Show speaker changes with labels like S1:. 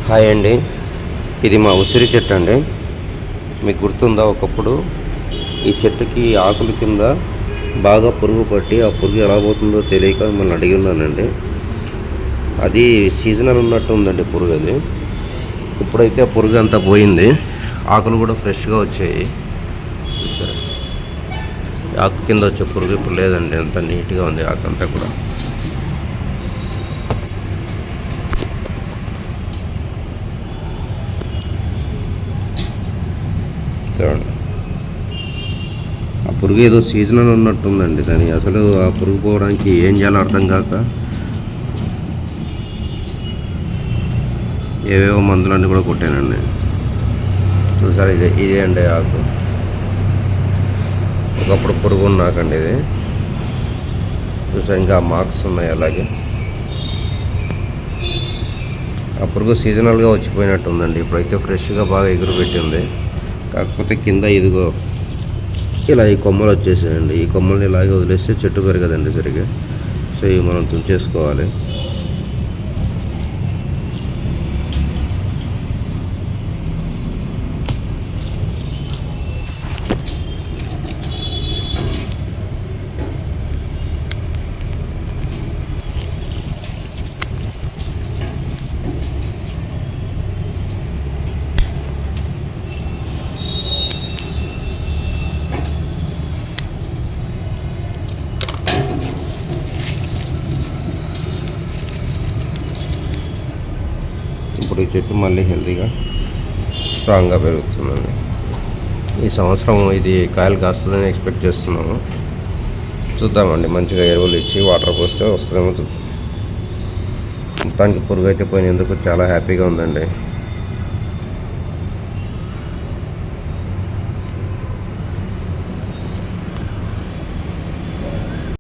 S1: Hi అండి, ఇది మా ఉసిరి చెట్టు అండి. మీకు గుర్తుందా, ఒకప్పుడు ఈ చెట్టుకి ఆకుల కింద బాగా పురుగు పట్టి ఆ పురుగు ఎలా పోతుందో తెలియక మిమ్మల్ని అడిగి ఉన్నానండి. అది సీజనల్ ఉన్నట్టు ఉందండి పురుగు. అది ఇప్పుడైతే ఆ పురుగు అంతా పోయింది, ఆకులు కూడా ఫ్రెష్గా వచ్చాయి. సరే, ఆకు కింద వచ్చే పురుగు ఇప్పుడు లేదండి, అంత నీట్గా ఉంది ఆకు అంతా కూడా. చూడండి, ఆ పురుగు ఏదో సీజనల్ ఉన్నట్టుందండి. దాని అసలు ఆ పురుగు పోవడానికి ఏం చేయాలో అర్థం కాక ఏవేవో మందులన్నీ కూడా కొట్టానండి. చూసారు, ఇదే అండి ఆకు. ఒకప్పుడు పురుగు ఉన్నాకండి ఇది. చూసారు, ఇంకా మార్క్స్ ఉన్నాయి అలాగే. ఆ పురుగు సీజనల్గా వచ్చిపోయినట్టు ఉందండి. ఇప్పుడైతే ఫ్రెష్గా బాగా ఎగురు పెట్టింది. కాకపోతే కింద ఇదిగో ఇలా ఈ కొమ్మలు వచ్చేసాయండి. ఈ కొమ్మల్ని ఇలాగే వదిలేస్తే చెట్టు పెరగదండి సరిగా. సో ఇవి మనం తుంచేసుకోవాలి. ఇప్పుడు ఈ చెట్టు మళ్ళీ హెల్తీగా స్ట్రాంగ్గా పెరుగుతుందండి. ఈ సంవత్సరం ఇది కాయలు కాస్తుందని ఎక్స్పెక్ట్ చేస్తున్నాము. చూద్దామండి, మంచిగా ఎరువులు ఇచ్చి వాటర్ పోస్తే వస్తుందేమో చూద్దాం. మొత్తానికి పురుగు అయితే పోయినందుకు చాలా హ్యాపీగా ఉందండి.